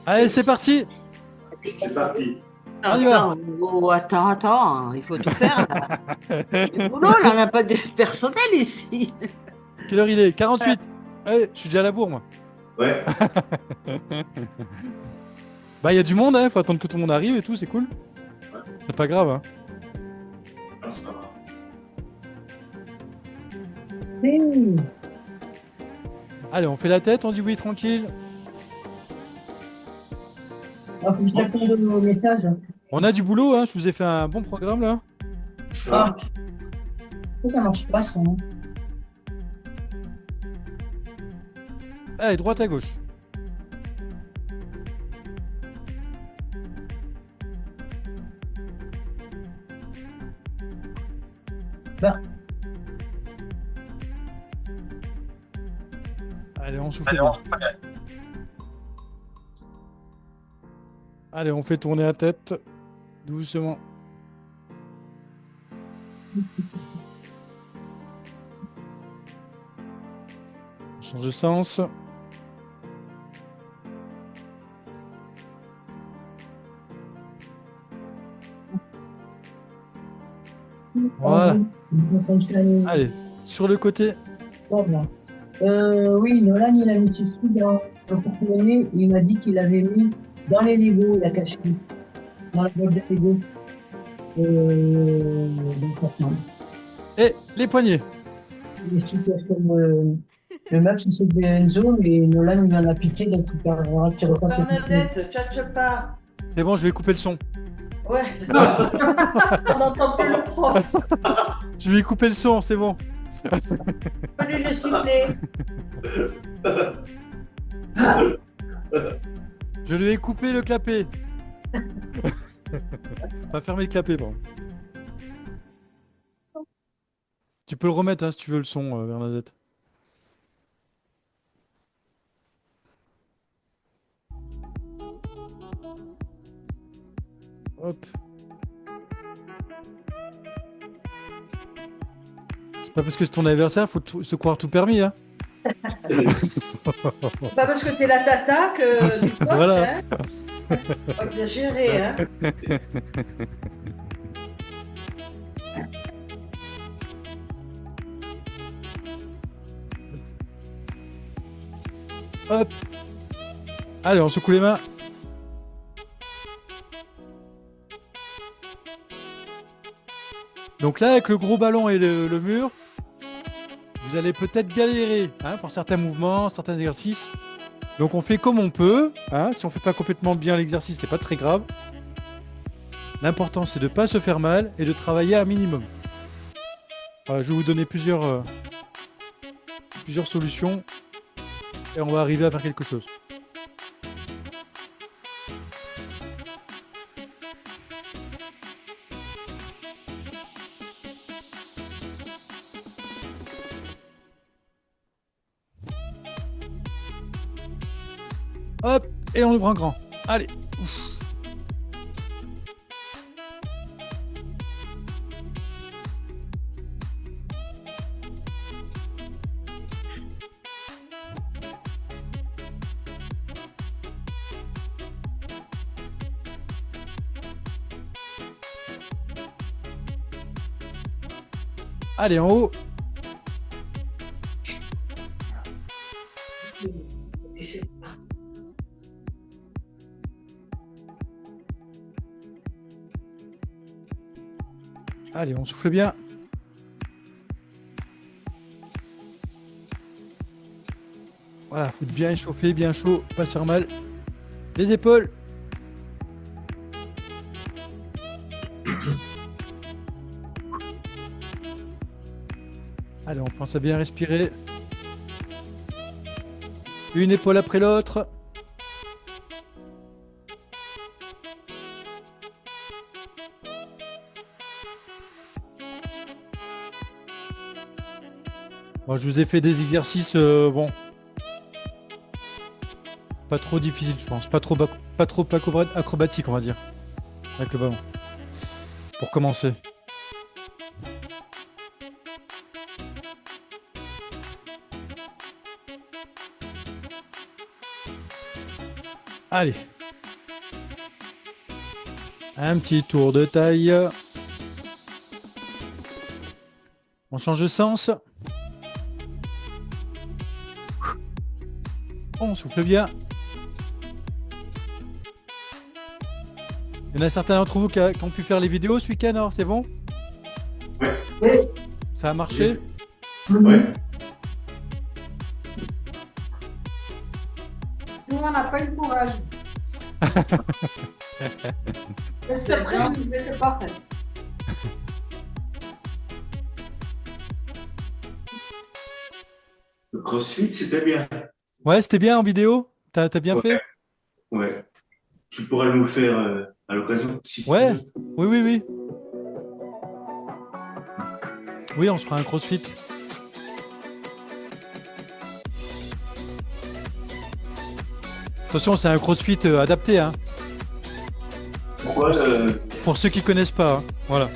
Allez, c'est parti. C'est parti. On y va. Attends, oh, attends, il faut tout faire là. Le boulot, là, on n'a pas de personnel ici. Quelle heure il est? 48. Allez, je suis déjà à la bourre, moi. Ouais. Bah, il y a du monde, hein. Faut attendre que tout le monde arrive et tout, c'est cool. C'est pas grave, hein. Alors, ça va. Allez, on fait la tête, on dit oui, tranquille. Alors, faut que je réponde aux messages. On a du boulot, hein. Je vous ai fait un bon programme, là. Ah, pourquoi ça marche pas, ça, hein? Allez, droite à gauche. Bah. Allez, on souffle bien. Allez, on fait tourner la tête. Doucement. On change de sens. Voilà. Allez, sur le côté. Voilà. Oui, Nolan, il a mis ses sous dans le porte-monnaie. Il m'a dit qu'il avait mis dans les Legos, il a caché. Dans la boîte de Lego. Important. Et les poignets. Il est super comme le match, c'est de Enzo, et Nolan, il en a piqué, donc il perdra, qui repart sur Bernadette, tchatche pas. C'est bon, je vais couper le son. Ouais. On n'entend plus le prof. Je vais couper le son, c'est bon. On lui le siffler. Je lui ai coupé le clapet. Pas fermer le clapet, pardon. Tu peux le remettre hein, si tu veux le son, Bernadette. Hop. C'est pas parce que c'est ton anniversaire, faut se croire tout permis, hein. Pas parce que t'es la tata que du coach, Voilà. hein. Pas exagérer, hein. Hop. Allez, on secoue les mains. Donc là, avec le gros ballon et le mur, vous allez peut-être galérer hein, pour certains mouvements, certains exercices. Donc on fait comme on peut. Hein. Si on fait pas complètement bien l'exercice, c'est pas très grave. L'important, c'est de ne pas se faire mal et de travailler un minimum. Voilà, je vais vous donner plusieurs solutions et on va arriver à faire quelque chose. Hop, et on ouvre un grand. Allez. Ouf. Allez, en haut. Allez, on souffle bien. Voilà, faut être bien échauffé, bien chaud, pas se faire mal. Les épaules. Allez, on pense à bien respirer. Une épaule après l'autre. Bon, je vous ai fait des exercices, bon, pas trop difficiles, je pense, pas trop acrobatiques, on va dire, avec le ballon, pour commencer. Allez. Un petit tour de taille. On change de sens. On souffle bien. Il y en a certains d'entre vous qui ont pu faire les vidéos ce week-end, alors c'est bon? Ouais. Ça a marché? Ouais. Nous, on n'a pas eu le courage. Mais c'est prévu, mais c'est pas fait. Le CrossFit, c'était bien. Ouais, c'était bien en vidéo? T'as bien Ouais. fait? Ouais. Tu pourrais nous le faire à l'occasion, si tu Ouais. veux. Oui. Oui, on se fera un crossfit. Attention, c'est un crossfit adapté, hein, Pourquoi pour ceux qui connaissent pas, hein. Voilà.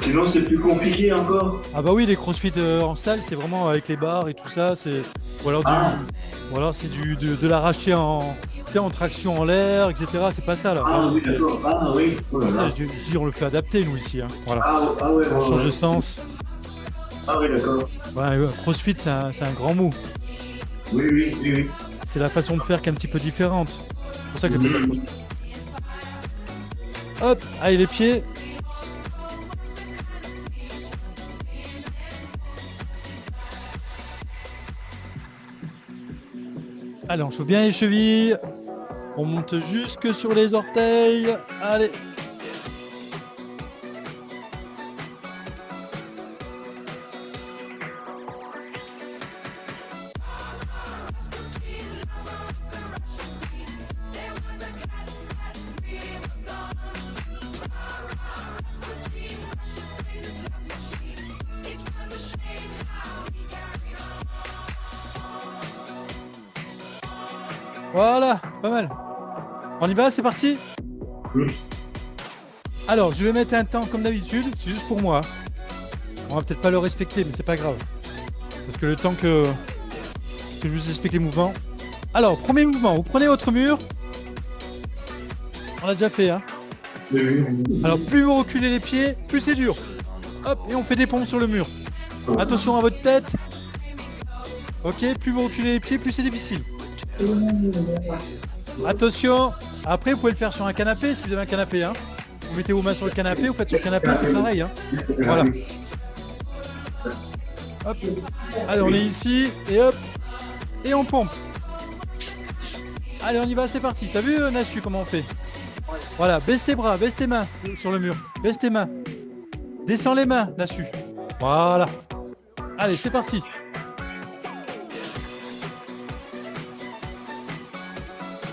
Sinon, c'est plus compliqué encore. Ah bah oui, les crossfit en salle, c'est vraiment avec les barres et tout ça, c'est ou alors c'est de l'arracher en, tu sais, en traction en l'air, etc. C'est pas ça là. Ah Voilà, oui, on fait- d'accord. Ah oui. Oh là ça, là. je dis, on le fait adapter nous ici, hein. Voilà. Ah ouais, On change de ouais. sens. Ah oui, d'accord. Ouais, crossfit, c'est un grand mot. Oui. C'est la façon de faire qui est un petit peu différente. C'est pour ça que j'appelle ça crossfit. Hop, allez les pieds. Allez, on chauffe bien les chevilles. On monte jusque sur les orteils. Allez. Voilà, pas mal. On y va, c'est parti? Oui. Alors, je vais mettre un temps comme d'habitude, c'est juste pour moi. On va peut-être pas le respecter, mais c'est pas grave. Parce que le temps que je vous explique les mouvements. Alors, premier mouvement, vous prenez votre mur. On l'a déjà fait, hein. Oui. Alors, plus vous reculez les pieds, plus c'est dur. Hop, et on fait des pompes sur le mur. Attention à votre tête. Ok, plus vous reculez les pieds, plus c'est difficile. Attention. Après, vous pouvez le faire sur un canapé, si vous avez un canapé, hein. Vous mettez vos mains sur le canapé, vous faites sur le canapé, c'est pareil, hein. Voilà. Hop. Allez, on est ici, et hop. Et on pompe. Allez, on y va, c'est parti. T'as vu, Nassu, comment on fait? Voilà, baisse tes bras, baisse tes mains sur le mur. Baisse tes mains. Descends les mains, Nassu. Voilà. Allez, c'est parti.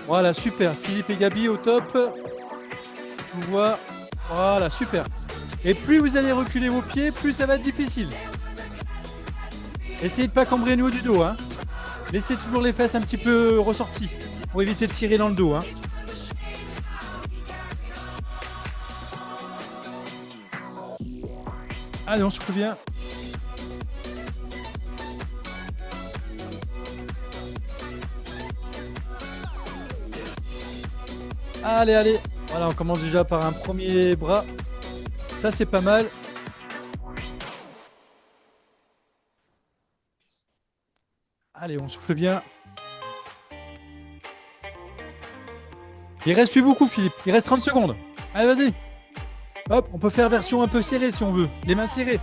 Voilà, super. Philippe et Gabi au top. Je vous vois. Voilà, super. Et plus vous allez reculer vos pieds, plus ça va être difficile. Essayez de pas cambrer au niveau du dos, hein. Laissez toujours les fesses un petit peu ressorties pour éviter de tirer dans le dos, hein. Allez, on souffle bien. Allez. Voilà, on commence déjà par un premier bras. Ça, c'est pas mal. Allez, on souffle bien. Il reste plus beaucoup, Philippe. Il reste 30 secondes. Allez, vas-y. Hop, on peut faire version un peu serrée si on veut. Les mains serrées.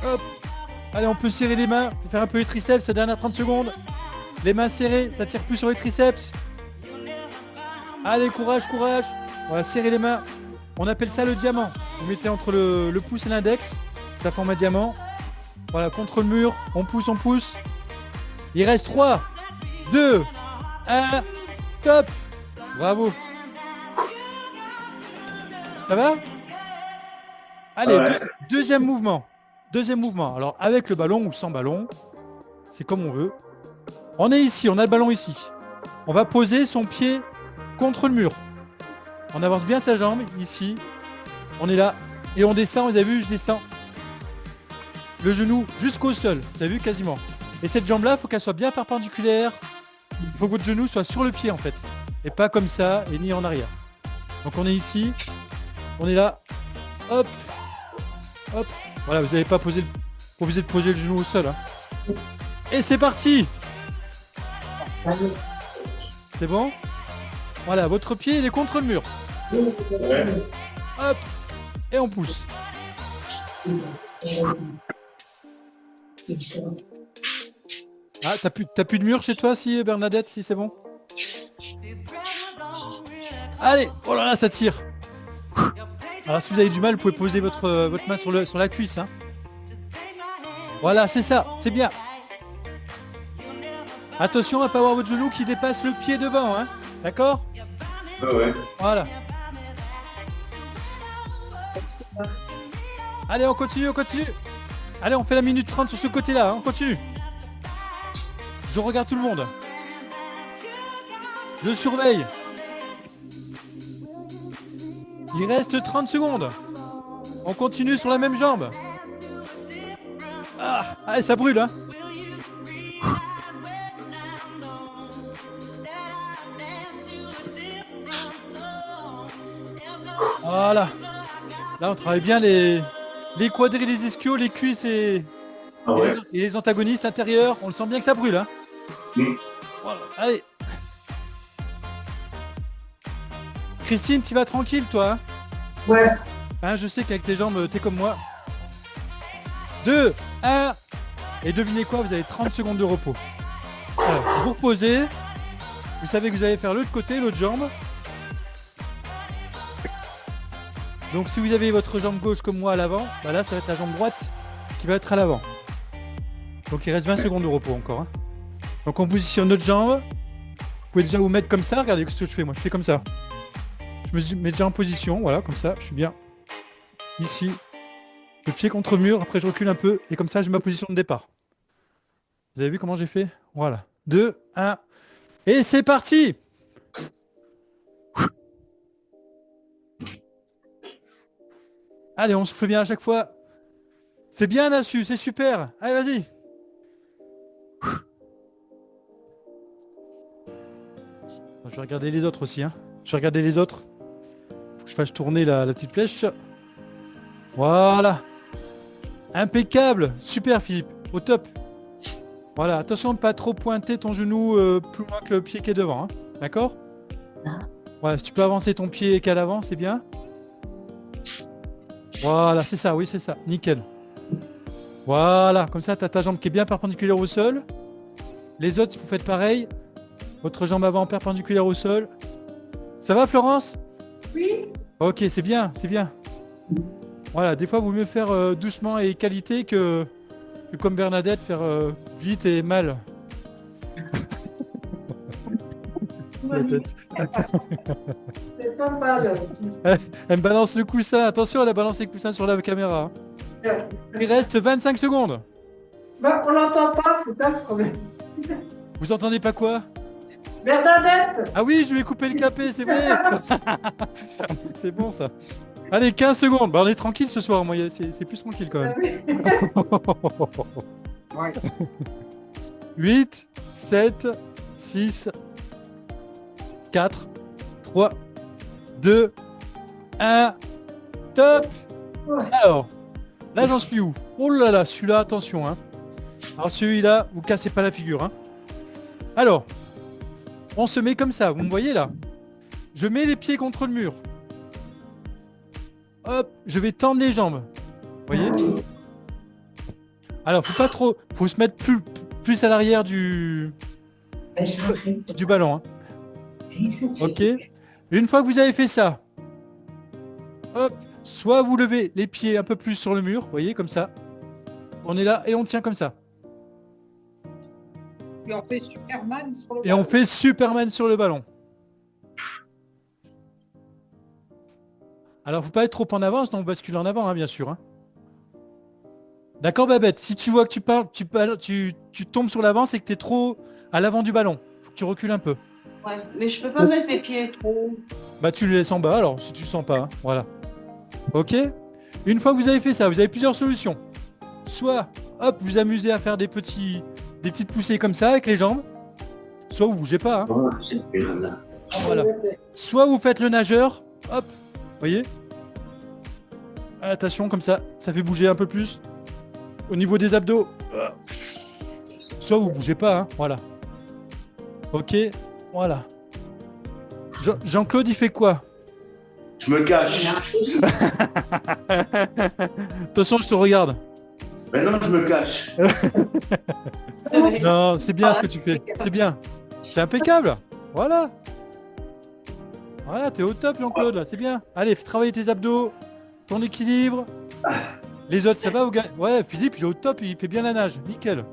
Hop. Allez, on peut serrer les mains. On peut faire un peu les triceps, ces dernières 30 secondes. Les mains serrées, ça tire plus sur les triceps. Allez, courage. On va serrer les mains. On appelle ça le diamant. Vous mettez entre le pouce et l'index. Ça forme un diamant. Voilà, contre le mur. On pousse. Il reste 3, 2, 1. Top. Bravo. Ça va? Allez, Ouais. deuxième mouvement. Alors, avec le ballon ou sans ballon. C'est comme on veut. On est ici, on a le ballon ici. On va poser son pied contre le mur. On avance bien sa jambe, ici. On est là. Et on descend, vous avez vu, je descends. Le genou jusqu'au sol. Vous avez vu quasiment. Et cette jambe-là, il faut qu'elle soit bien perpendiculaire Il faut que votre genou soit sur le pied en fait. Et pas comme ça, et ni en arrière. Donc on est ici. On est là. Hop. Hop. Voilà, vous n'avez pas obligé de poser le genou au sol. Hein. Et c'est parti. C'est bon? Voilà, votre pied il est contre le mur. Ouais. Hop. Et on pousse. Ah, t'as plus de mur chez toi, si Bernadette, si c'est bon? Allez, oh là là, ça tire. Alors si vous avez du mal, vous pouvez poser votre main sur la cuisse. Hein. Voilà, c'est ça, c'est bien. Attention à ne pas avoir votre genou qui dépasse le pied devant, hein. D'accord? Ah ouais. Voilà. Allez, on continue, on continue. Allez, on fait la minute 30 sur ce côté-là, hein. On continue. Je regarde tout le monde. Je surveille. Il reste 30 secondes. On continue sur la même jambe. Ah, allez, ça brûle, hein. Voilà. Là, on travaille bien les quadris, les ischios, les cuisses et les antagonistes intérieurs. On le sent bien que ça brûle, hein. Voilà. Allez. Christine, tu vas tranquille, toi, hein? Ouais. Hein, je sais qu'avec tes jambes, t'es comme moi. 2, 1. Et devinez quoi, vous avez 30 secondes de repos. Alors, vous reposez. Vous savez que vous allez faire l'autre côté, l'autre jambe. Donc si vous avez votre jambe gauche comme moi à l'avant, bah là ça va être la jambe droite qui va être à l'avant. Donc il reste 20 secondes de repos encore. Hein. Donc on positionne notre jambe. Vous pouvez déjà vous mettre comme ça. Regardez ce que je fais. Moi je fais comme ça. Je me mets déjà en position. Voilà, comme ça. Je suis bien ici. Le pied contre le mur. Après je recule un peu. Et comme ça j'ai ma position de départ. Vous avez vu comment j'ai fait? Voilà. 2, 1. Et c'est parti! Allez, on souffle bien à chaque fois. C'est bien, Nassu, c'est super. Allez, vas-y. Je vais regarder les autres aussi. Hein. Je vais regarder les autres. Faut que je fasse tourner la petite flèche. Voilà. Impeccable. Super, Philippe. Au top. Voilà, attention de ne pas trop pointer ton genou plus loin que le pied qui est devant. Hein. D'accord? Voilà, si tu peux avancer ton pied qu'à l'avant, c'est bien. Voilà, c'est ça, oui, c'est ça. Nickel. Voilà, comme ça, tu as ta jambe qui est bien perpendiculaire au sol. Les autres, vous faites pareil. Votre jambe avant perpendiculaire au sol. Ça va, Florence? Oui. Ok, c'est bien, c'est bien. Voilà, des fois, il vaut mieux faire doucement et qualité que comme Bernadette, faire vite et mal. La tête. C'est sympa, là. Elle me balance le coussin. Attention, elle a balancé le coussin sur la caméra. Il reste 25 secondes. Bah, on l'entend pas, c'est ça le problème. Vous entendez pas quoi? Bernadette. Ah oui, je vais couper le capé, c'est vrai. C'est bon ça. Allez, 15 secondes. Bah, on est tranquille ce soir, moi. C'est plus tranquille quand même. Ouais. 8, 7, 6, 4, 3, 2, 1. Top. Alors, là j'en suis où? Oh là là, celui-là, attention. Hein. Alors celui-là, vous cassez pas la figure. Hein. Alors, on se met comme ça, vous me voyez là? Je mets les pieds contre le mur. Hop, je vais tendre les jambes. Vous voyez? Alors, faut pas trop... Faut se mettre plus à l'arrière du ballon. Hein. Ok. Une fois que vous avez fait ça, hop, soit vous levez les pieds un peu plus sur le mur, vous voyez, comme ça. On est là et on tient comme ça. Et on fait Superman sur le Et on fait Superman sur le ballon. Alors, faut pas être trop en avance, donc on bascule en avant, hein, bien sûr. Hein. D'accord, Babette? Si tu vois que tu tombes sur l'avant, c'est que tu es trop à l'avant du ballon. Faut que tu recules un peu. Ouais, mais je peux pas mettre mes pieds trop. Bah, tu le laisses en bas, alors, si tu sens pas. Hein. Voilà. Ok? Une fois que vous avez fait ça, vous avez plusieurs solutions. Soit, hop, vous amusez à faire des petites poussées comme ça avec les jambes. Soit vous bougez pas, hein. Oh, c'est bien, là. Voilà. Soit vous faites le nageur, hop, voyez. Attention, comme ça fait bouger un peu plus. Au niveau des abdos. Soit vous bougez pas, hein, voilà. Ok, voilà. Jean-Claude, il fait quoi? Je me cache. Attention, je te regarde. Maintenant, je me cache. Non, c'est bien ce que tu fais. C'est bien. C'est impeccable. Voilà. Voilà, t'es au top, Jean-Claude, là. C'est bien. Allez, fais travailler tes abdos, ton équilibre. Les autres, ça va ou gars? Ouais, Philippe, il est au top, il fait bien la nage. Nickel.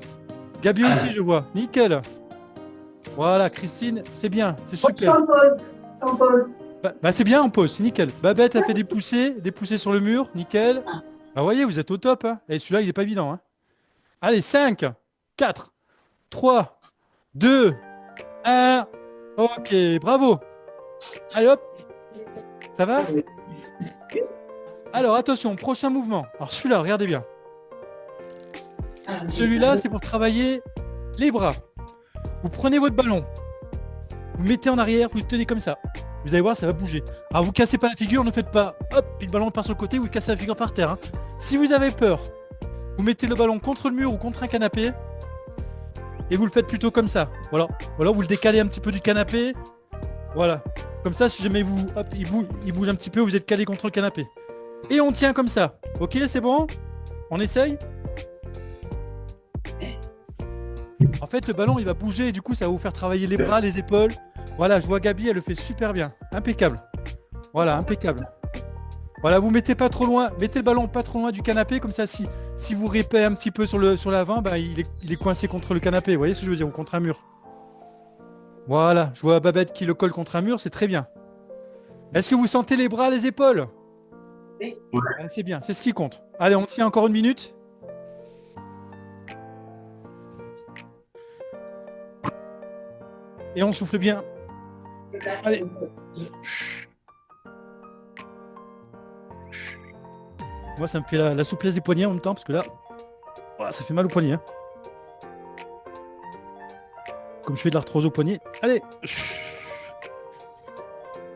Gabi aussi, je vois. Nickel. Voilà, Christine, c'est bien. C'est super. En pause. Bah, c'est bien en pause, c'est nickel. Babette a fait des poussées sur le mur, nickel. Bah voyez, vous êtes au top. Hein. Et celui-là, il est pas évident. Hein. Allez, 5, 4, 3, 2, 1. Ok, bravo. Allez hop. Ça va? Alors attention, prochain mouvement. Alors celui-là, regardez bien. Celui-là, c'est pour travailler les bras. Vous prenez votre ballon, vous le mettez en arrière, vous le tenez comme ça. Vous allez voir, ça va bouger. Alors vous cassez pas la figure, ne faites pas hop, puis le ballon part sur le côté, vous cassez la figure par terre. Hein. Si vous avez peur, vous mettez le ballon contre le mur ou contre un canapé et vous le faites plutôt comme ça. Voilà. Voilà, vous le décalez un petit peu du canapé. Voilà. Comme ça, si jamais vous, hop, il bouge un petit peu, vous êtes calé contre le canapé. Et on tient comme ça. Ok, c'est bon? On essaye? En fait, le ballon, il va bouger et du coup, ça va vous faire travailler les bras, les épaules. Voilà, je vois Gabi, elle le fait super bien. Impeccable. Voilà, impeccable. Voilà, vous mettez pas trop loin, mettez le ballon pas trop loin du canapé, comme ça, si vous répez un petit peu sur l'avant, bah, il est coincé contre le canapé. Vous voyez ce que je veux dire? Ou contre un mur. Voilà, je vois Babette qui le colle contre un mur, c'est très bien. Est-ce que vous sentez les bras, les épaules? Oui. Ouais, c'est bien, c'est ce qui compte. Allez, on tient encore une minute. Et on souffle bien. Allez. Moi, ça me fait la souplesse des poignets en même temps, parce que là, ça fait mal aux poignets. Hein. Comme je fais de l'arthrose au poignet. Allez.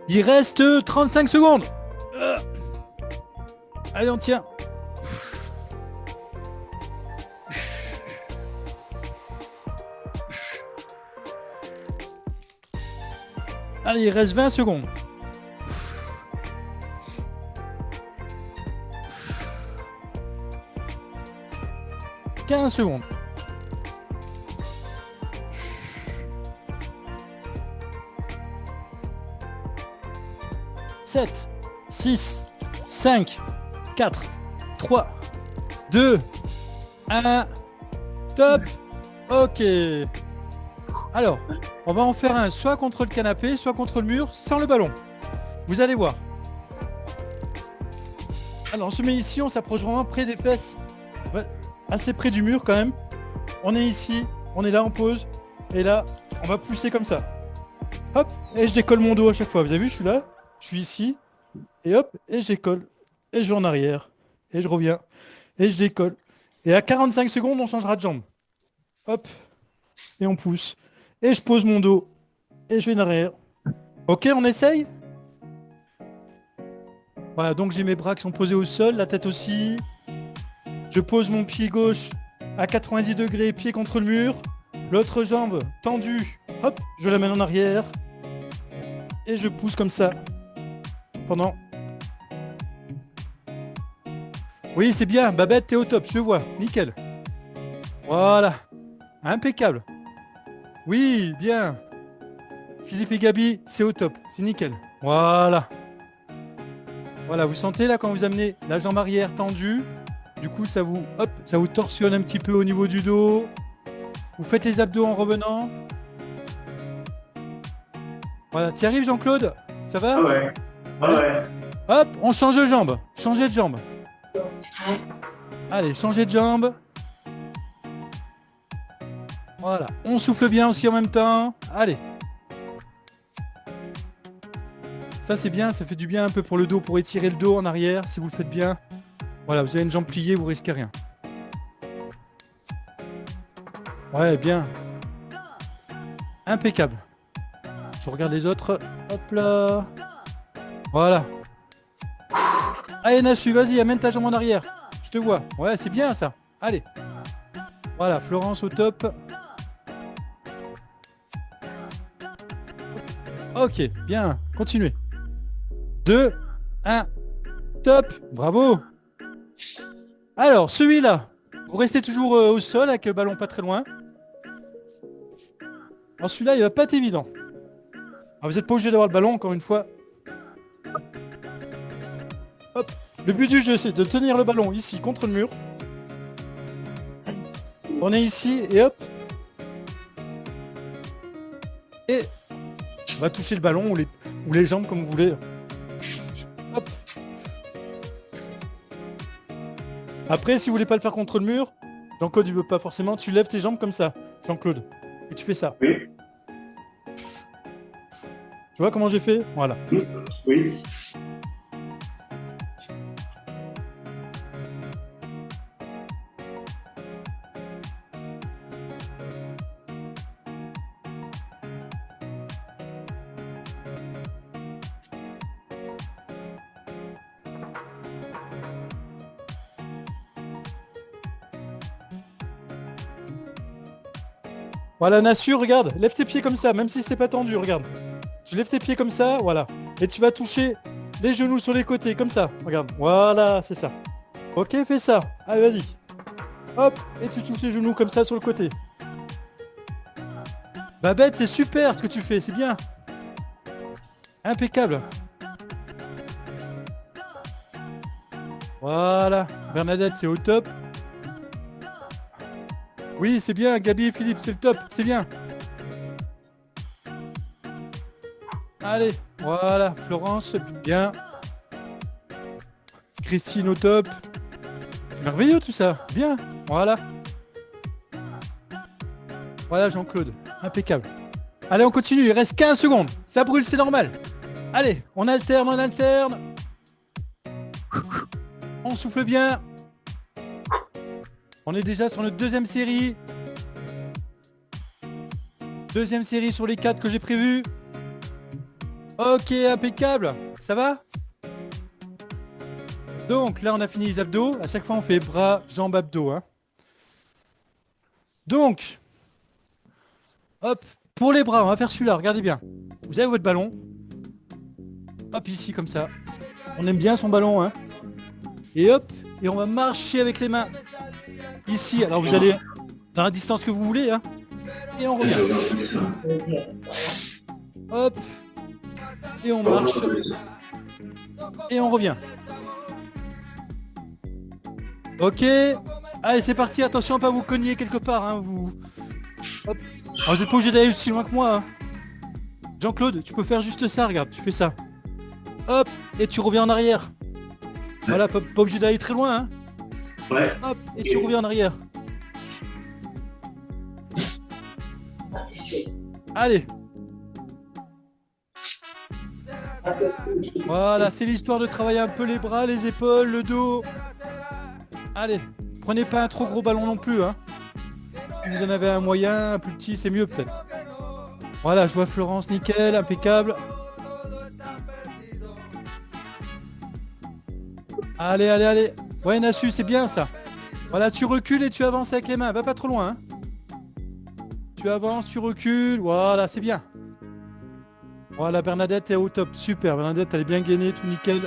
Il reste 35 secondes. Allez, on tient. Allez, il reste 20 secondes. 15 secondes. 7, 6, 5, 4, 3, 2, 1. Top. Ok. Alors, on va en faire un soit contre le canapé, soit contre le mur, sans le ballon. Vous allez voir. Alors, on se met ici, on s'approche vraiment près des fesses. Assez près du mur quand même. On est ici, on est là en pause. Et là, on va pousser comme ça. Hop, et je décolle mon dos à chaque fois. Vous avez vu, je suis là, je suis ici. Et hop, et je décolle. Et je vais en arrière. Et je reviens. Et je décolle. Et à 45 secondes, on changera de jambe. Hop, et on pousse. Et je pose mon dos. Et je vais en arrière. Ok, on essaye? Voilà, donc j'ai mes bras qui sont posés au sol, la tête aussi. Je pose mon pied gauche à 90 degrés, pied contre le mur. L'autre jambe tendue. Hop, je l'amène en arrière. Et je pousse comme ça. Pendant... Oui, c'est bien. Babette, t'es au top, je vois. Nickel. Voilà. Impeccable. Oui, bien. Philippe et Gabi, c'est au top. C'est nickel. Voilà. Voilà, vous sentez là quand vous amenez la jambe arrière tendue. Du coup, ça vous torsionne un petit peu au niveau du dos. Vous faites les abdos en revenant. Voilà, t'y arrives Jean-Claude? Ça va? Ouais. Ouais. Hop, on change de jambe. Changez de jambe. Allez, changez de jambe. Voilà, on souffle bien aussi en même temps. Allez. Ça c'est bien, ça fait du bien un peu pour le dos, pour étirer le dos en arrière, si vous le faites bien. Voilà, vous avez une jambe pliée, vous risquez rien. Ouais, bien. Impeccable. Je regarde les autres. Hop là. Voilà. Allez, Nassu, vas-y, amène ta jambe en arrière. Je te vois. Ouais, c'est bien ça. Allez. Voilà, Florence au top. Ok, bien. Continuez. 2, 1. Top. Bravo. Alors, celui-là. Vous restez toujours au sol avec le ballon pas très loin. Alors, celui-là, il va pas être évident. Alors, vous n'êtes pas obligé d'avoir le ballon, encore une fois. Hop. Le but du jeu, c'est de tenir le ballon ici, contre le mur. On est ici, et hop. Et on va toucher le ballon ou les jambes, comme vous voulez. Hop. Après, si vous voulez pas le faire contre le mur, Jean-Claude, il veut pas forcément, tu lèves tes jambes comme ça, Jean-Claude. Et tu fais ça. Oui. Tu vois comment j'ai fait? Voilà. Oui. Voilà, Nassur, regarde, lève tes pieds comme ça, même si c'est pas tendu, regarde. Tu lèves tes pieds comme ça, voilà. Et tu vas toucher les genoux sur les côtés, comme ça, regarde. Voilà, c'est ça. Ok, fais ça. Allez, vas-y. Hop, et tu touches les genoux comme ça sur le côté. Babette, c'est super ce que tu fais, c'est bien. Impeccable. Voilà, Bernadette, c'est au top. Oui, c'est bien, Gabi et Philippe, c'est le top, c'est bien. Allez, voilà, Florence, bien. Christine au top. C'est merveilleux tout ça, bien, voilà. Voilà Jean-Claude, impeccable. Allez, on continue, il reste 15 secondes. Ça brûle, c'est normal. Allez, on alterne, on alterne. On souffle bien. On est déjà sur notre deuxième série. Deuxième série sur les 4 que j'ai prévus. Ok, impeccable. Ça va? Donc là, on a fini les abdos. À chaque fois, on fait bras, jambes, abdos. Hein. Donc, hop, pour les bras, on va faire celui-là. Regardez bien. Vous avez votre ballon. Hop, ici, comme ça. On aime bien son ballon. Hein. Et hop, et on va marcher avec les mains. Ici, alors vous allez dans la distance que vous voulez, hein. Et on revient. Hop. Et on marche. Et on revient. Ok. Allez, c'est parti. Attention à pas vous cogner quelque part, hein. Hop. Alors, vous n'êtes pas obligé d'aller aussi loin que moi. Hein. Jean-Claude, tu peux faire juste ça, regarde, tu fais ça. Hop. Et tu reviens en arrière. Voilà, pas obligé d'aller très loin, hein. Ouais. Hop, et tu reviens en arrière. Allez. Voilà, c'est l'histoire de travailler un peu les bras, les épaules, le dos. Allez, prenez pas un trop gros ballon non plus, hein. Si vous en avez un moyen, un plus petit, c'est mieux peut-être. Voilà, je vois Florence, nickel, impeccable. Allez, allez, allez. Ouais, Nassu, c'est bien ça. Voilà, tu recules et tu avances avec les mains. Va pas trop loin. Hein. Tu avances, tu recules. Voilà, c'est bien. Voilà, Bernadette est au top. Super, Bernadette, elle est bien gainée, tout nickel.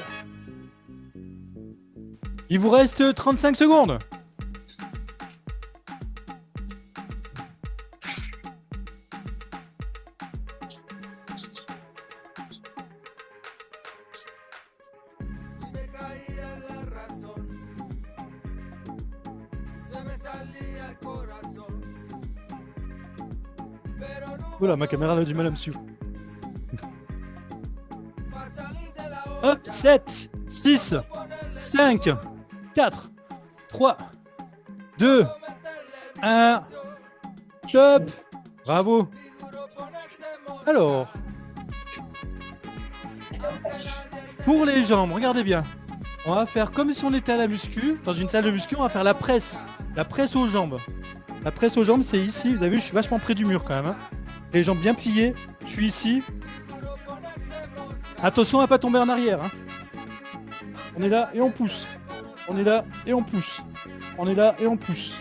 Il vous reste 35 secondes. Oula, ma caméra a du mal à me suivre. Hop, 7, 6, 5, 4, 3, 2, 1. Top. Bravo. Alors, pour les jambes, regardez bien. On va faire comme si on était à la muscu. Dans une salle de muscu, on va faire la presse. La presse aux jambes. La presse aux jambes, c'est ici. Vous avez vu, je suis vachement près du mur quand même. Hein. Les jambes bien pliées. Je suis ici. Attention à pas tomber en arrière. Hein. On est là et on pousse. On est là et on pousse. On est là et on pousse.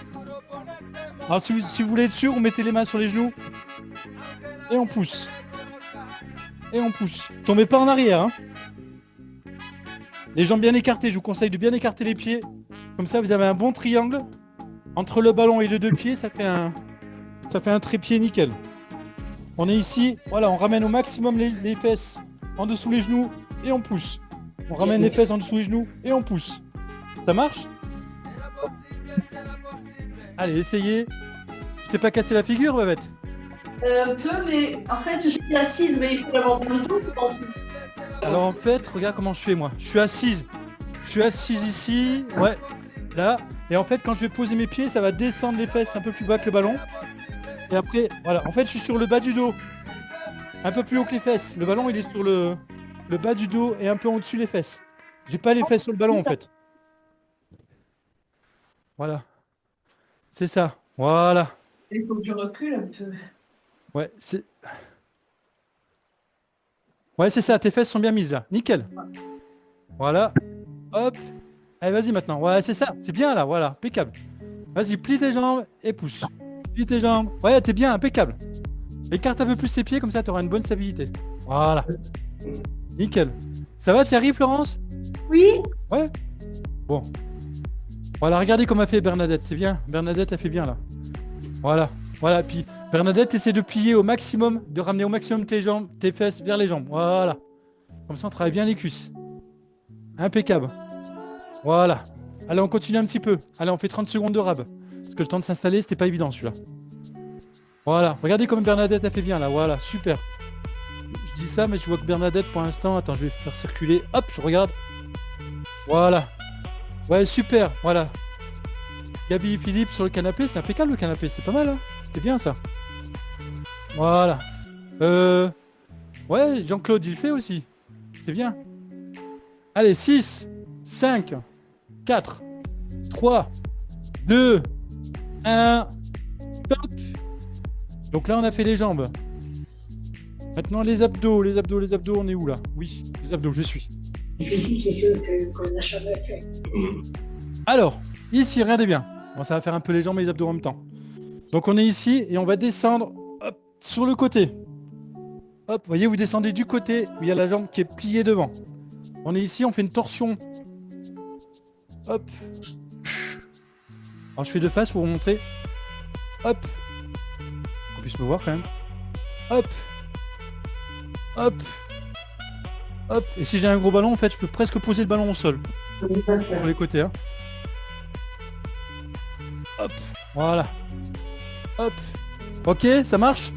Alors si vous voulez être sûr, vous mettez les mains sur les genoux. Et on pousse. Et on pousse. Tombez pas en arrière. Hein. Les jambes bien écartées. Je vous conseille de bien écarter les pieds. Comme ça, vous avez un bon triangle. Entre le ballon et les deux pieds, ça fait un trépied nickel. On est ici. Voilà, on ramène au maximum les fesses en dessous les genoux et on pousse. On ramène les fesses en dessous les genoux et on pousse. Ça marche? Allez, essayez. Tu t'es pas cassé la figure, Babette? Un peu, mais en fait, j'étais assise, mais il faut l'avoir dans le dos. Alors en fait, regarde comment je fais moi. Je suis assise. Je suis assise ici. Ouais. Là. Et en fait, quand je vais poser mes pieds, ça va descendre les fesses un peu plus bas que le ballon. Et après, voilà. En fait, je suis sur le bas du dos. Un peu plus haut que les fesses. Le ballon, il est sur le bas du dos et un peu au-dessus les fesses. J'ai pas les fesses sur le ballon en fait. Voilà. C'est ça. Voilà. Il faut que je recule un peu. Ouais, c'est... Ouais, c'est ça. Tes fesses sont bien mises là. Nickel. Voilà. Hop. Allez, vas-y maintenant. Ouais, c'est ça. C'est bien là. Voilà. Impeccable. Vas-y, plie tes jambes et pousse. Plie tes jambes. Ouais, t'es bien. Impeccable. Écarte un peu plus tes pieds, comme ça tu auras une bonne stabilité. Voilà. Nickel. Ça va, t'y arrives, Florence? Oui, Ouais. Bon. Voilà, regardez comme a fait Bernadette. C'est bien. Bernadette a fait bien là. Voilà. Voilà. Puis Bernadette essaie de plier au maximum, de ramener au maximum tes jambes, tes fesses vers les jambes. Voilà. Comme ça, on travaille bien les cuisses. Impeccable. Voilà. Allez, on continue un petit peu. Allez, on fait 30 secondes de rab. Parce que le temps de s'installer, c'était pas évident celui-là. Voilà. Regardez comme Bernadette a fait bien là. Voilà. Super. Je dis ça, mais je vois que Bernadette, pour l'instant... Attends, je vais faire circuler. Hop, je regarde. Voilà. Ouais, super. Voilà. Gabi et Philippe sur le canapé. C'est impeccable le canapé. C'est pas mal, hein. C'était bien ça. Voilà. Ouais, Jean-Claude, il le fait aussi. C'est bien. Allez, 6, 5, 4, 3, 2, 1. Top. Donc là, on a fait les jambes. Maintenant, les abdos, on est où là? Oui, les abdos, je suis. Qu'on n'a jamais fait. Alors, ici, regardez bien. Bon, ça va faire un peu les jambes et les abdos en même temps. Donc, on est ici et on va descendre hop, sur le côté. Hop, voyez, vous descendez du côté où il y a la jambe qui est pliée devant. On est ici, on fait une torsion. Hop. Alors, je fais de face pour vous montrer. Hop. Qu'on puisse me voir quand même. Hop. Hop. Hop. Et si j'ai un gros ballon, en fait, je peux presque poser le ballon au sol. Pour les côtés, hein. Hop. Voilà. Hop. Ok, ça marche?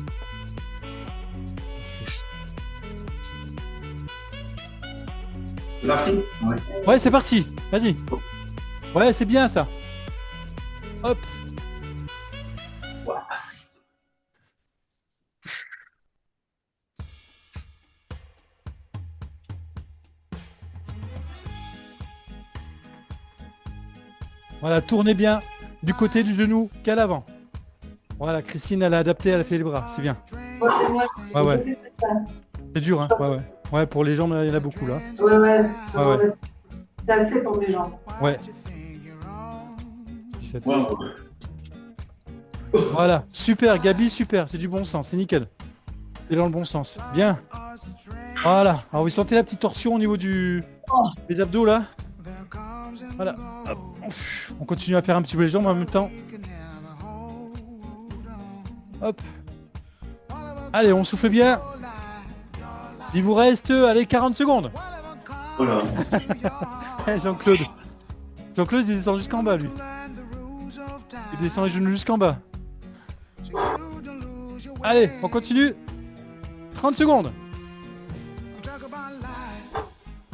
C'est parti? Ouais. Ouais, c'est parti. Vas-y. Ouais, c'est bien ça. Hop. Voilà, tournez bien du côté du genou qu'à l'avant. Voilà, Christine, elle a adapté, elle a fait les bras, c'est bien. Ouais, ouais. C'est dur, hein. Ouais, ouais. Ouais, pour les jambes, il y en a beaucoup là. Ouais. Ouais, ouais. C'est assez pour les jambes. Ouais. 17. Wow. Voilà, super, Gabi, super, c'est du bon sens, c'est nickel. C'est dans le bon sens. Bien. Voilà. Alors vous sentez la petite torsion au niveau des abdos là. Voilà. Hop. On continue à faire un petit peu les jambes en même temps. Hop. Allez, on souffle bien. Il vous reste, allez, 40 secondes. Voilà. Jean-Claude. Jean-Claude, il descend jusqu'en bas, lui. Il descend les genoux jusqu'en bas. Allez, on continue. 30 secondes.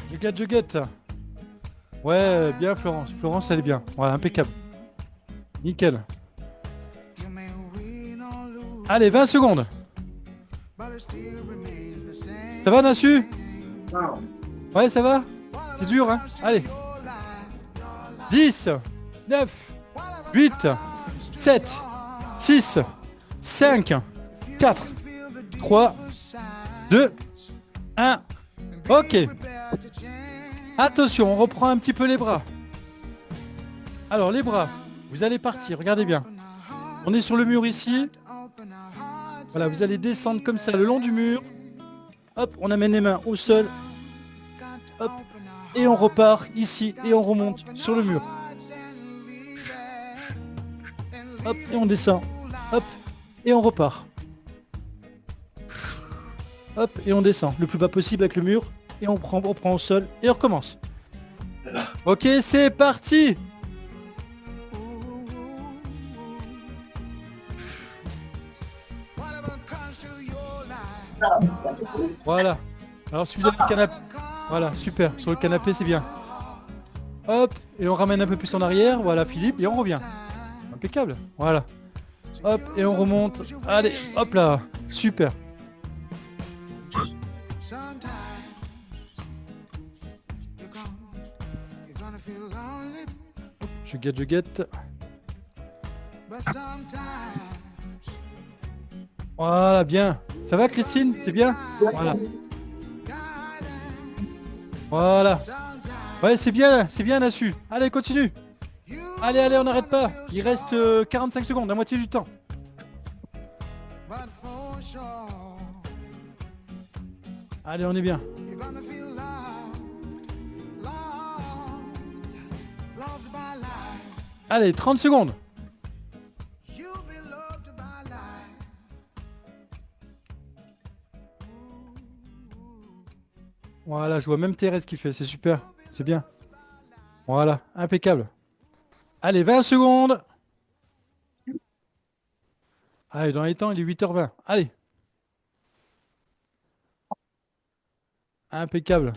Je guette. Ouais, bien Florence. Florence, elle est bien. Voilà, impeccable. Nickel. Allez, 20 secondes. Ça va, Nassu? Ouais, ça va? C'est dur, hein? Allez. 10, 9, 8, 7, 6, 5, 4, 3, 2, 1. Ok. Attention, on reprend un petit peu les bras. Alors, les bras, vous allez partir, regardez bien. On est sur le mur ici. Voilà, vous allez descendre comme ça le long du mur. Hop, on amène les mains au sol. Hop, et on repart ici et on remonte sur le mur. Hop, et on descend. Hop, et on repart. Hop, et on descend le plus bas possible avec le mur. Et on prend au sol et on recommence. Ok, c'est parti. Voilà. Alors si vous avez le canapé, voilà, super. Sur le canapé, c'est bien. Hop, et on ramène un peu plus en arrière. Voilà, Philippe, et on revient. Impeccable. Voilà. Hop, et on remonte. Allez, hop là. Super. Je guette. Voilà, bien. Ça va, Christine? C'est bien? Voilà. Voilà. Ouais, c'est bien, Nassu. Allez, continue. Allez, on n'arrête pas. Il reste 45 secondes, la moitié du temps. Allez, on est bien. Allez, 30 secondes. Voilà, je vois même Thérèse qui fait, c'est super, c'est bien. Voilà, impeccable. Allez, 20 secondes. Allez, dans les temps, il est 8h20. Allez. Impeccable.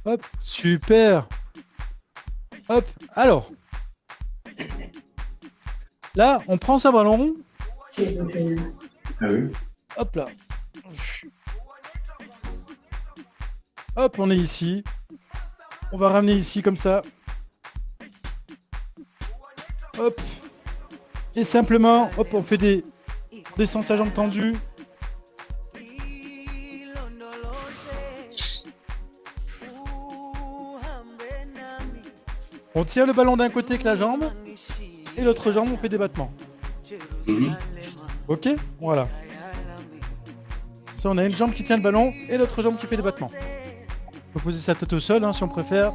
Hop, super. Hop, alors. Là, on prend sa ballon. Ah oui. Hop là. Hop, on est ici. On va ramener ici comme ça. Hop. Et simplement, hop, on fait des... On descend sa jambe tendue. On tient le ballon d'un côté avec la jambe. Et l'autre jambe, on fait des battements. Ok? Voilà. Ça, on a une jambe qui tient le ballon et l'autre jambe qui fait des battements. On peut poser sa tête au sol, hein, si on préfère.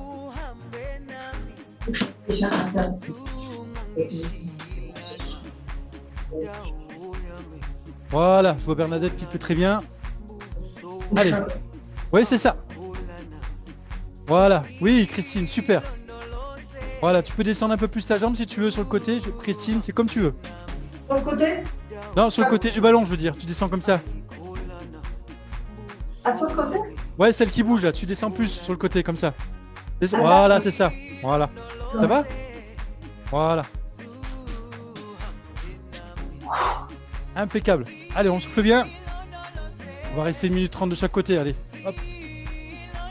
Voilà, je vois Bernadette qui le fait très bien. Allez. Oui, c'est ça. Voilà. Oui, Christine, super. Voilà, tu peux descendre un peu plus ta jambe si tu veux sur le côté. Christine, c'est comme tu veux. Sur le côté? Non, sur le côté du ballon, je veux dire. Tu descends comme ça. Ah, sur le côté? Ouais, celle qui bouge là. Tu descends plus sur le côté comme ça. Voilà, c'est ça. Voilà. Ça va? Voilà. Impeccable. Allez, on souffle bien. On va rester 1 minute 30 de chaque côté. Allez, hop.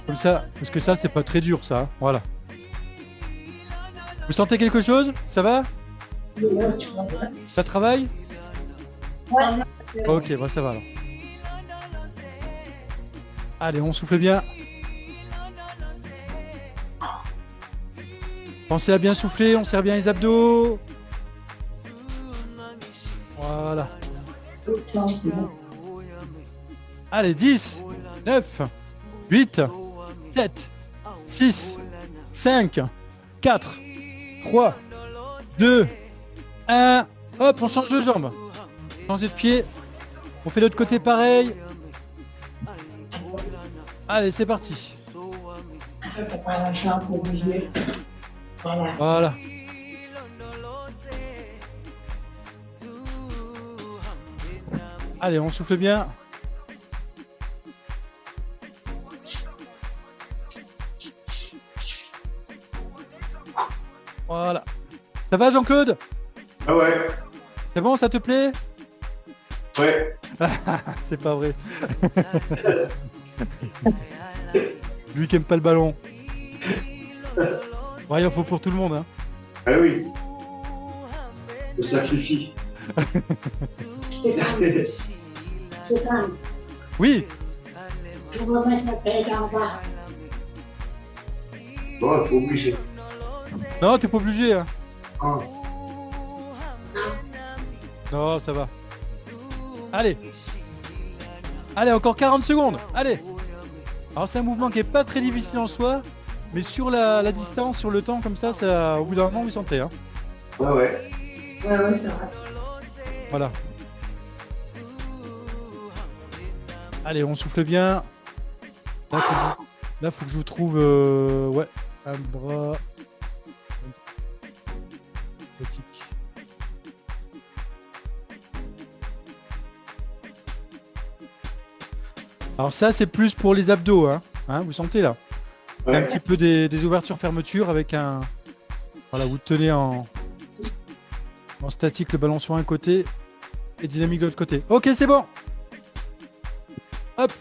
Comme ça. Parce que ça, c'est pas très dur, ça. Hein. Voilà. Vous sentez quelque chose? Ça va? Ça travaille? Ouais. Ok, bah ça va alors. Allez, on souffle bien. Pensez à bien souffler, on serre bien les abdos. Voilà. Allez, 10, 9, 8, 7, 6, 5, 4, 3, 2, 1. Hop, on change de jambe. Changer de pied. On fait l'autre côté pareil. Allez, c'est parti. Voilà. Allez, on souffle bien. Voilà. Ça va, Jean-Claude? Ah ouais. C'est bon, ça te plaît? Ouais. C'est pas vrai. Lui qui aime pas le ballon. Ouais, il en faut pour tout le monde. Hein. Ah oui. Le sacrifie. Stéphane, Oui, je vais remettre la tête en bas. Bon, pas obligé. non, t'es pas obligé. Hein. Ah. Non, ça va. Allez. Allez, encore 40 secondes. Allez. Alors, c'est un mouvement qui est pas très difficile en soi, mais sur la distance, sur le temps, comme ça, au bout d'un moment, vous sentez. Hein. Ouais, ouais. Ouais, ouais, c'est vrai. Voilà. Allez, on souffle bien. Là, faut que je vous trouve ouais, un bras statique. Alors ça, c'est plus pour les abdos, hein. Hein, vous sentez là? Il y a un petit peu des ouvertures-fermetures avec un... Voilà, vous tenez en statique le ballon sur un côté et dynamique de l'autre côté. Ok, c'est bon. Hop.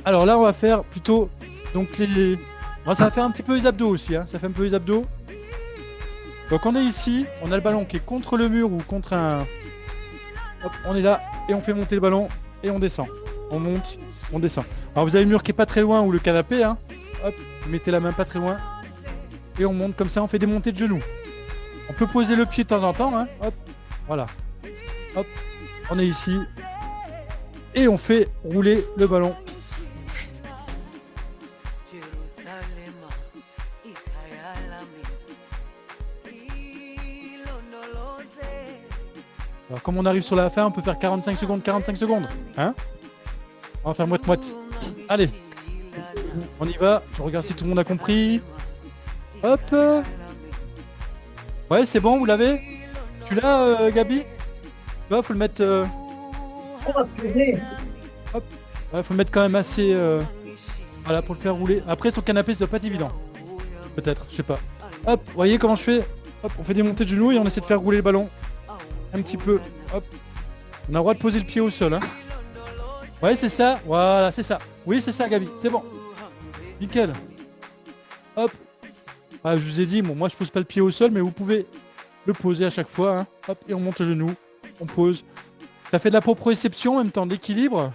Alors là, on va faire plutôt donc les... Bon, ça va faire un petit peu les abdos aussi, hein. Ça fait un peu les abdos. Donc on est ici, on a le ballon qui est contre le mur ou contre un... Hop, on est là et on fait monter le ballon et on descend. On monte, on descend. Alors vous avez le mur qui est pas très loin ou le canapé, hein. Hop, vous mettez la main pas très loin et on monte comme ça, on fait des montées de genoux. On peut poser le pied de temps en temps, hein. Hop, voilà. Hop, on est ici et on fait rouler le ballon. Alors comme on arrive sur la fin, on peut faire 45 secondes, hein. On va faire moite-moite. Allez, on y va. Je regarde si tout le monde a compris. Hop. Ouais, c'est bon, vous l'avez? Tu l'as, Gabi? Ouais, faut le mettre... Oh, purée. Hop. Ouais, faut le mettre quand même assez... Voilà, pour le faire rouler. Après, sur le canapé, ça doit pas être évident. Peut-être, je sais pas. Hop, vous voyez comment je fais? Hop, on fait des montées de genoux et on essaie de faire rouler le ballon. Un petit peu. Hop. On a le droit de poser le pied au sol, hein. Ouais, c'est ça. Voilà, c'est ça. Oui, c'est ça, Gabi. C'est bon. Nickel. Hop. Ah, je vous ai dit, bon, moi, je pose pas le pied au sol, mais vous pouvez le poser à chaque fois, hein. Hop, et on monte le genou. On pose. Ça fait de la proprioception, en même temps de l'équilibre.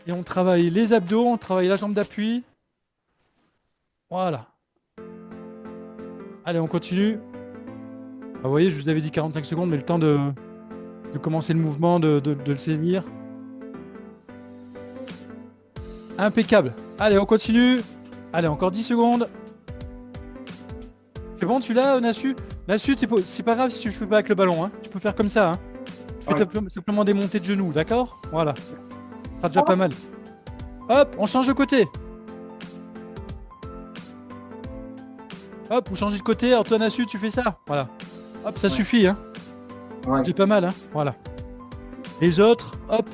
Et on travaille les abdos, on travaille la jambe d'appui. Voilà. Allez, on continue. Ah, vous voyez, je vous avais dit 45 secondes, mais le temps de commencer le mouvement, de le saisir. Impeccable. Allez, on continue. Allez, encore 10 secondes. C'est bon, tu l'as, Nassu? Nassu, c'est pas grave si tu fais pas avec le ballon, hein. Tu peux faire comme ça, hein. Fais simplement des montées de genoux, d'accord? Voilà. Ça sera déjà pas mal. Hop, on change de côté. Hop, vous changez de côté. Alors toi, Nassu, tu fais ça. Voilà. Hop, ça suffit, hein. Ouais. C'est déjà pas mal, hein. Voilà. Les autres, hop.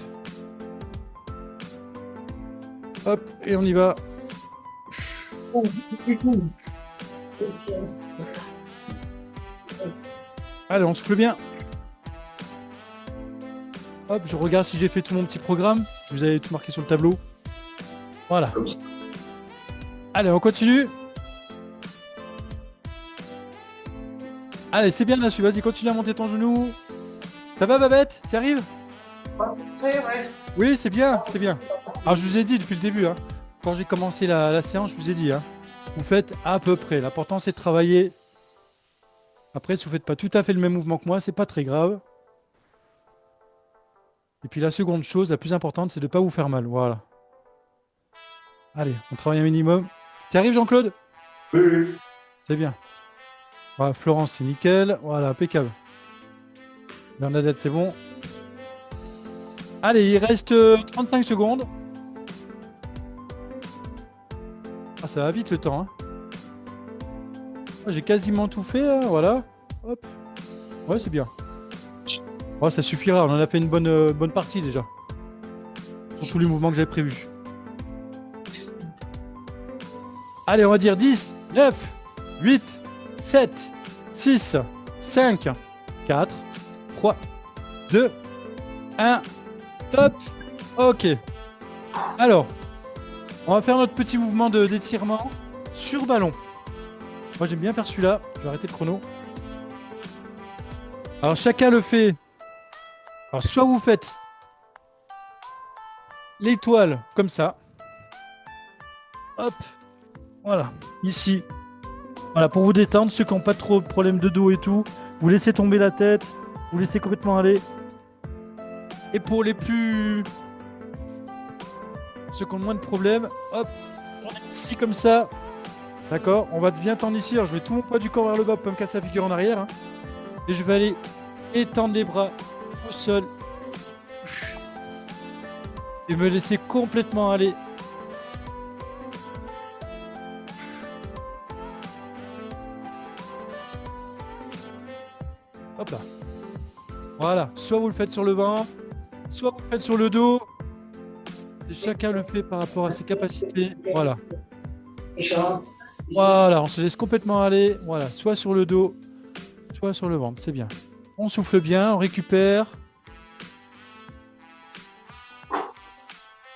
Hop, et on y va. Oh, c'est tout. Allez, on souffle bien. Hop, je regarde si j'ai fait tout mon petit programme. Je vous avais tout marqué sur le tableau. Voilà. Comme ça. Allez, on continue. Allez, c'est bien, Nassu. Vas-y, continue à monter ton genou. Ça va, Babette? Tu y arrives? Ouais. Oui, c'est bien, c'est bien. Alors, je vous ai dit depuis le début, hein, quand j'ai commencé la séance, je vous ai dit, hein, vous faites à peu près. L'important, c'est de travailler. Après, si vous ne faites pas tout à fait le même mouvement que moi, c'est pas très grave. Et puis, la seconde chose, la plus importante, c'est de ne pas vous faire mal. Voilà. Allez, on travaille un minimum. Tu arrives, Jean-Claude? Oui, oui. C'est bien. Voilà, Florence, c'est nickel. Voilà, impeccable. Bernadette, c'est bon. Allez, il reste 35 secondes. Ah, ça va vite le temps, hein. Oh, j'ai quasiment tout fait, hein, voilà. Hop. Ouais, c'est bien. Oh, ça suffira, on en a fait une bonne partie déjà. Sur tous les mouvements que j'avais prévus. Allez, on va dire 10, 9, 8, 7, 6, 5, 4, 3, 2, 1. Top. Ok. Alors, On va faire notre petit mouvement d'étirement sur ballon. Moi, j'aime bien faire celui-là. Je vais arrêter le chrono. Alors, chacun le fait. Alors, soit vous faites l'étoile comme ça. Hop. Voilà. Ici. Voilà, pour vous détendre, ceux qui n'ont pas trop de problèmes de dos et tout, vous laissez tomber la tête, vous laissez complètement aller. Et pour les plus... ceux qui ont moins de problèmes, hop, on est ici comme ça. D'accord? On va bien tendre ici. Alors je mets tout mon poids du corps vers le bas pour pas me casser la figure en arrière. Hein. Et je vais aller étendre les bras au sol. Et me laisser complètement aller. Hop là. Voilà. Soit vous le faites sur le ventre, soit vous le faites sur le dos. Et chacun le fait par rapport à ses capacités. Voilà. Voilà, on se laisse complètement aller. Voilà, soit sur le dos, soit sur le ventre. C'est bien. On souffle bien, on récupère.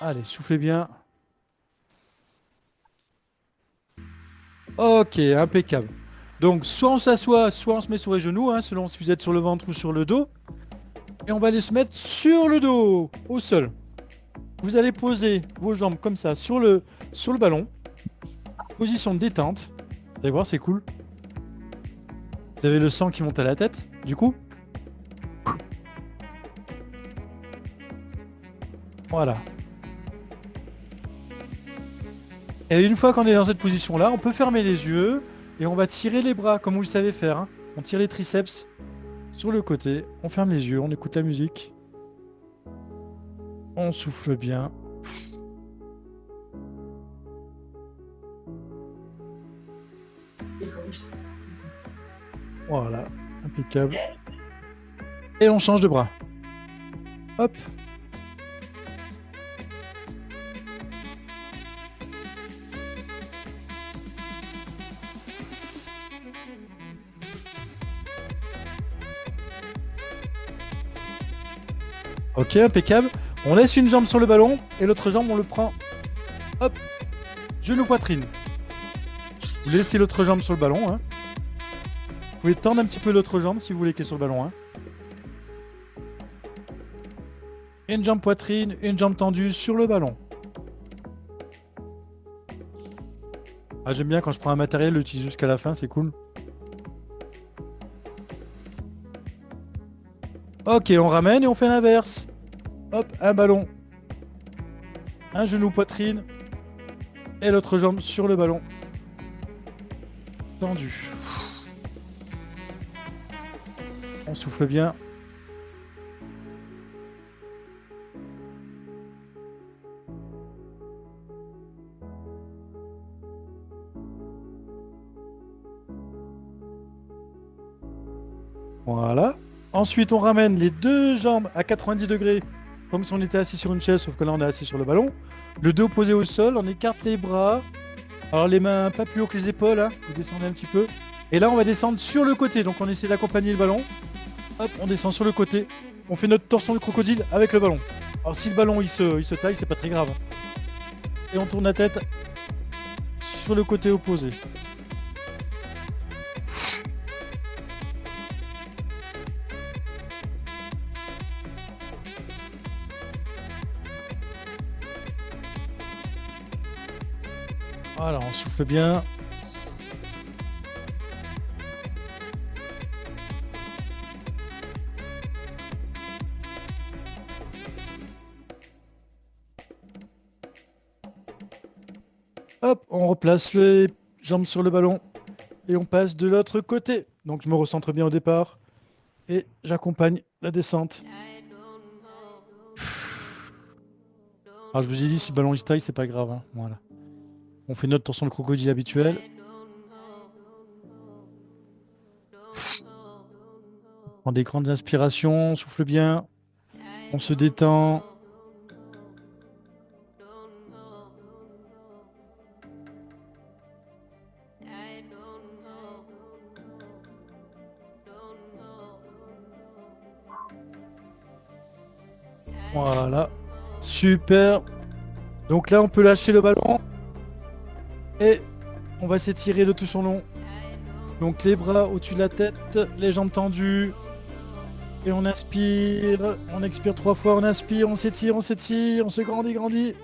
Allez, soufflez bien. Ok, impeccable. Donc, soit on s'assoit, soit on se met sur les genoux, hein, selon si vous êtes sur le ventre ou sur le dos. Et on va aller se mettre sur le dos, au sol. Vous allez poser vos jambes comme ça sur le ballon. Position de détente. Vous allez voir, c'est cool. Vous avez le sang qui monte à la tête, du coup. Voilà. Et une fois qu'on est dans cette position-là, on peut fermer les yeux et on va tirer les bras, comme vous le savez faire. Hein. On tire les triceps sur le côté. On ferme les yeux, on écoute la musique. On souffle bien. Voilà, impeccable. Et on change de bras. Hop. Ok, impeccable. On laisse une jambe sur le ballon et l'autre jambe, on le prend. Hop. Genou poitrine. Vous laissez l'autre jambe sur le ballon. Hein. Vous pouvez tendre un petit peu l'autre jambe si vous voulez qu'elle soit sur le ballon. Hein. Une jambe poitrine, une jambe tendue sur le ballon. Ah, j'aime bien quand je prends un matériel, l'utiliser jusqu'à la fin, c'est cool. Ok, on ramène et on fait l'inverse. Hop, un ballon. Un genou poitrine. Et l'autre jambe sur le ballon. Tendu. On souffle bien. Voilà. Ensuite, on ramène les deux jambes à 90 degrés, comme si on était assis sur une chaise, sauf que là, on est assis sur le ballon. Le dos posé au sol, on écarte les bras. Alors, les mains pas plus haut que les épaules, hein. Vous descendez un petit peu. Et là, on va descendre sur le côté. Donc, on essaie d'accompagner le ballon. Hop, on descend sur le côté. On fait notre torsion de crocodile avec le ballon. Alors, si le ballon, il se taille, c'est pas très grave. Et on tourne la tête sur le côté opposé. Voilà, on souffle bien. Hop, on replace les jambes sur le ballon et on passe de l'autre côté. Donc je me recentre bien au départ et j'accompagne la descente. Alors je vous ai dit, si le ballon il se taille, c'est pas grave. Hein. Voilà. On fait notre torsion de crocodile habituelle. On prend des grandes inspirations, on souffle bien. On se détend. Voilà. Super. Donc là, on peut lâcher le ballon. Et on va s'étirer de tout son long. Donc les bras au-dessus de la tête, les jambes tendues. Et on inspire. On expire 3 fois, on inspire, on s'étire, on se grandit.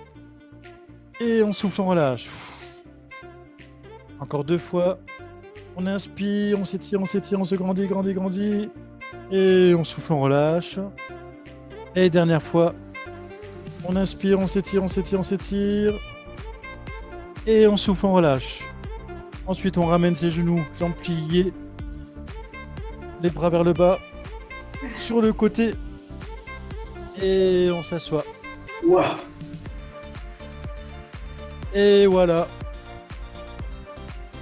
Et on souffle, on relâche. Encore 2 fois. On inspire, on s'étire, on se grandit. Et on souffle, on relâche. Et dernière fois. On inspire, on s'étire. Et on souffle, on relâche. Ensuite, on ramène ses genoux, jambes pliées. Les bras vers le bas. Sur le côté. Et on s'assoit. Ouah. Et voilà.